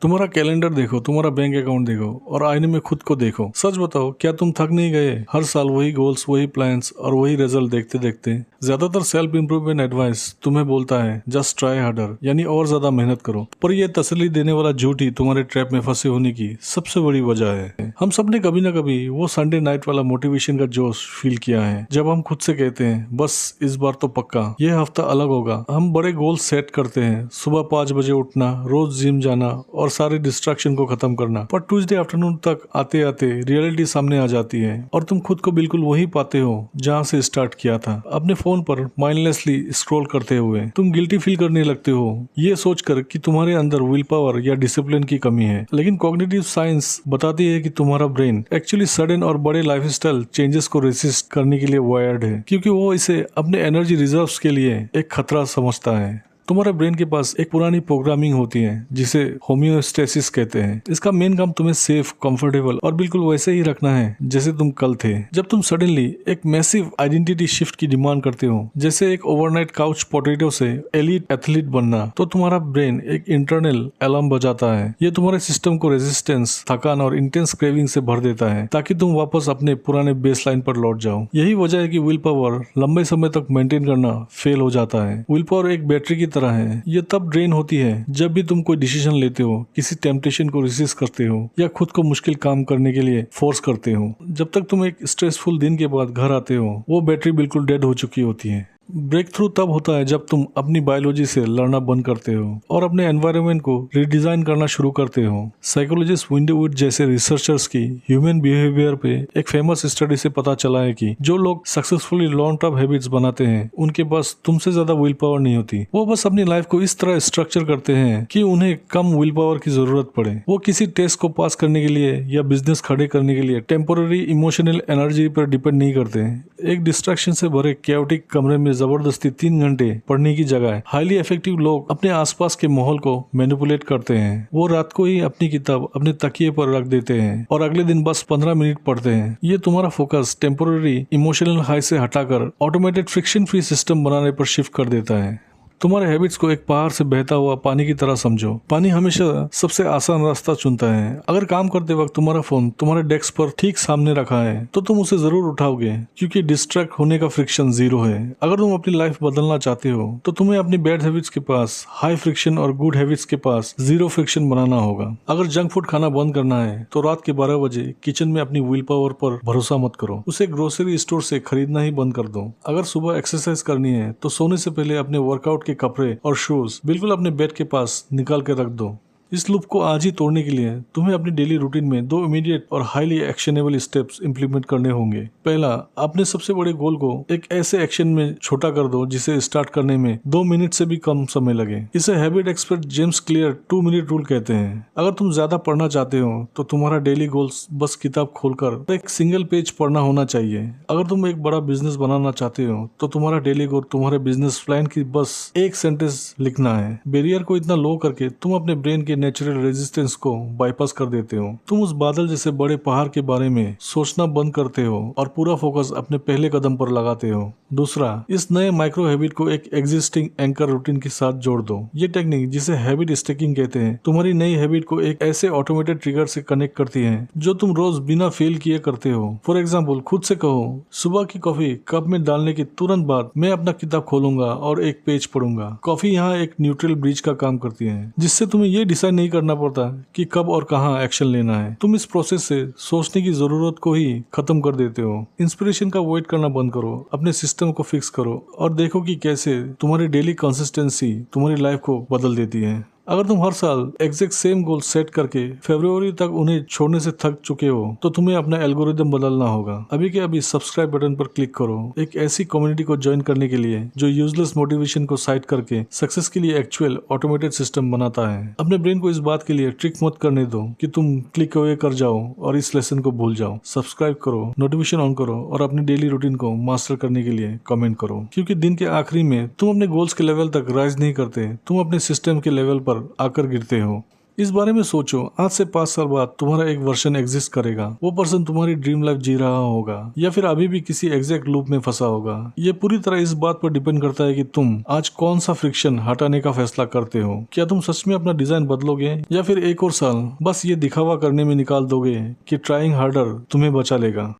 तुम्हारा कैलेंडर देखो, तुम्हारा बैंक अकाउंट देखो और आईने में खुद को देखो। सच बताओ, क्या तुम थक नहीं गए? हर साल वही गोल्स, वही प्लान्स और वही रिजल्ट देखते देखते। ज्यादातर सेल्फ इंप्रूवमेंट एडवाइस तुम्हें बोलता है जस्ट ट्राई हार्डर, यानी और ज्यादा मेहनत करो। पर यह तसल्ली देने वाला झूठ ही तुम्हारे ट्रैप में फंसे होने की सबसे बड़ी वजह है। हम सबने कभी ना कभी वो संडे नाइट वाला मोटिवेशन का जोश फील किया है, जब हम खुद से कहते हैं बस इस बार तो पक्का यह हफ्ता अलग होगा। हम बड़े गोल सेट करते हैं, सुबह 5 बजे उठना, रोज जिम जाना और सारे डिस्ट्रैक्शन को खत्म करना। पर ट्यूसडे आफ्टरनून तक आते आते रियलिटी सामने आ जाती है और तुम खुद को बिल्कुल वही पाते हो जहाँ से स्टार्ट किया था, अपने फोन पर माइंडलेसली स्क्रॉल करते हुए। तुम गिल्टी फील करने लगते हो, ये सोचकर कि तुम्हारे अंदर विल पावर या डिसिप्लिन की कमी है। लेकिन कॉग्निटिव साइंस बताती है कि तुम्हारा ब्रेन एक्चुअली सडन और बड़े लाइफस्टाइल चेंजेस को रेसिस्ट करने के लिए वायर्ड है, क्योंकि वो इसे अपने एनर्जी रिजर्व्स के लिए एक खतरा समझता है। तुम्हारे ब्रेन के पास एक पुरानी प्रोग्रामिंग होती है जिसे होम्योस्टेसिस कहते हैं। इसका मेन काम तुम्हें सेफ, कंफर्टेबल और बिल्कुल वैसे ही रखना है जैसे तुम कल थे। जब तुम सडनली एक मैसिव आइडेंटिटी शिफ्ट की डिमांड करते हो, जैसे एक ओवरनाइट काउच पोटैटो से एलीट एथलीट बनना, तो तुम्हारा ब्रेन एक इंटरनल अलार्म बजाता है। ये तुम्हारे सिस्टम को रेजिस्टेंस, थकान और इंटेंस क्रेविंग से भर देता है ताकि तुम वापस अपने पुराने बेस लाइन पर लौट जाओ। यही वजह है कि विल पावर लंबे समय तक मेंटेन करना फेल हो जाता है। विल पावर एक बैटरी की है। ये तब ड्रेन होती है जब भी तुम कोई डिसीजन लेते हो, किसी टेम्पटेशन को रेसिस्ट करते हो या खुद को मुश्किल काम करने के लिए फोर्स करते हो। जब तक तुम एक स्ट्रेसफुल दिन के बाद घर आते हो, वो बैटरी बिल्कुल डेड हो चुकी होती है। ब्रेक थ्रू तब होता है जब तुम अपनी बायोलॉजी से लड़ना बंद करते हो और अपने एनवायरनमेंट को रिडिजाइन करना शुरू करते हो। साइकोलॉजिस्ट विंडी वुड जैसे रिसर्चर्स की ह्यूमन बिहेवियर पे एक फेमस स्टडी से पता चला है कि जो लोग सक्सेसफुली लॉन्ग टर्म हैबिट्स बनाते हैं, उनके पास तुमसे ज्यादा विल पावर नहीं होती। वो बस अपनी लाइफ को इस तरह स्ट्रक्चर करते हैं कि उन्हें कम विल पावर की जरूरत पड़े। वो किसी टेस्ट को पास करने के लिए या बिजनेस खड़े करने के लिए टेम्पोररी इमोशनल एनर्जी पर डिपेंड नहीं करते। एक डिस्ट्रैक्शन से भरे कैओटिक कमरे में जबरदस्ती 3 घंटे पढ़ने की जगह हाईली इफेक्टिव लोग अपने आसपास के माहौल को मैनिपुलेट करते हैं। वो रात को ही अपनी किताब अपने तकिए पर रख देते हैं और अगले दिन बस 15 मिनट पढ़ते हैं। ये तुम्हारा फोकस टेम्पोररी इमोशनल हाई से हटाकर ऑटोमेटेड फ्रिक्शन फ्री सिस्टम बनाने पर शिफ्ट कर देता है। तुम्हारे हैबिट्स को एक पहाड़ से बहता हुआ पानी की तरह समझो। पानी हमेशा सबसे आसान रास्ता चुनता है। अगर काम करते वक्त तुम्हारा फोन तुम्हारे डेस्क पर ठीक सामने रखा है तो तुम उसे जरूर उठाओगे, क्योंकि डिस्ट्रैक्ट होने का फ्रिक्शन जीरो है। अगर तुम अपनी लाइफ बदलना चाहते हो तो तुम्हें अपनी बैड हैबिट्स के पास हाई फ्रिक्शन और गुड हैबिट्स के पास जीरो फ्रिक्शन बनाना होगा। अगर जंक फूड खाना बंद करना है तो रात के 12 बजे किचन में अपनी विल पावर पर भरोसा मत करो, उसे ग्रोसरी स्टोर से खरीदना ही बंद कर दो। अगर सुबह एक्सरसाइज करनी है तो सोने से पहले अपने वर्कआउट के कपड़े और शूज बिल्कुल अपने बेड के पास निकाल के रख दो। इस लूप को आज ही तोड़ने के लिए तुम्हें अपनी डेली रूटीन में 2 इमीडिएट और हाईली एक्शनेबल स्टेप्स इंप्लीमेंट करने होंगे। पहला, अपने सबसे बड़े गोल को एक ऐसे एक्शन में छोटा कर दो जिसे स्टार्ट करने में 2 मिनट से भी कम समय लगे। इसे habit expert James clear 2 minute rule कहते हैं। अगर तुम ज्यादा पढ़ना चाहते हो तो तुम्हारा डेली गोल्स बस किताब खोलकर एक सिंगल पेज पढ़ना होना चाहिए। अगर तुम एक बड़ा बिजनेस बनाना चाहते हो तो तुम्हारा डेली गोल तुम्हारे बिजनेस प्लान की बस एक सेंटेंस लिखना है। बैरियर को इतना लो करके तुम अपने ब्रेन के नेचुरल रेजिस्टेंस को बाईपास कर देते हो। तुम उस बादल जैसे बड़े पहाड़ के बारे में सोचना बंद करते हो और पूरा फोकस अपने पहले कदम पर लगाते हो। दूसरा, इस नए माइक्रो हैबिट को एक एग्जिस्टिंग एंकर रूटीन के साथ जोड़ दो। ये टेक्निक, जिसे हैबिट स्टैकिंग कहते हैं, तुम्हारी नई हैबिट को एक ऐसे ऑटोमेटेड ट्रिगर से कनेक्ट करती है जो तुम रोज बिना फेल किए करते हो। फॉर एग्जाम्पल, खुद से कहो, सुबह की कॉफी कप में डालने के तुरंत बाद मैं अपना किताब खोलूंगा और एक पेज पढ़ूंगा। कॉफी यहाँ एक न्यूट्रल ब्रिज का काम करती है, जिससे तुम्हें ये डिसाइड नहीं करना पड़ता कि कब और कहाँ एक्शन लेना है। तुम इस प्रोसेस से सोचने की जरूरत को ही खत्म कर देते हो। इंस्पिरेशन का वेट करना बंद करो, अपने सिस्टम को फिक्स करो और देखो कि कैसे तुम्हारी डेली कंसिस्टेंसी तुम्हारी लाइफ को बदल देती है। अगर तुम हर साल एग्जैक्ट सेम गोल सेट करके फरवरी तक उन्हें छोड़ने से थक चुके हो तो तुम्हें अपना एल्गोरिदम बदलना होगा। अभी के अभी सब्सक्राइब बटन पर क्लिक करो, एक ऐसी कम्युनिटी को ज्वाइन करने के लिए जो यूजलेस मोटिवेशन को साइड करके सक्सेस के लिए एक्चुअल ऑटोमेटेड सिस्टम बनाता है। अपने ब्रेन को इस बात के लिए ट्रिक मत करने दो कि तुम क्लिक अवे कर जाओ और इस लेसन को भूल जाओ। सब्सक्राइब करो, नोटिफिकेशन ऑन करो और अपनी डेली रूटीन को मास्टर करने के लिए कमेंट करो, क्योंकि दिन के आखिरी में तुम अपने गोल्स के लेवल तक राइज नहीं करते, तुम अपने सिस्टम के लेवल पर आकर गिरते हो। इस बारे में सोचो, आज से 5 साल बाद तुम्हारा एक वर्जन एग्जिस्ट करेगा। वो पर्सन तुम्हारी ड्रीम लाइफ जी रहा होगा या फिर अभी भी किसी एग्जैक्ट लूप में फंसा होगा। ये पूरी तरह इस बात पर डिपेंड करता है कि तुम आज कौन सा फ्रिक्शन हटाने का फैसला करते हो। क्या तुम सच में अपना डिजाइन बदलोगे या फिर एक और साल बस ये दिखावा करने में निकाल दोगे कि ट्राइंग हार्डर तुम्हें बचा लेगा।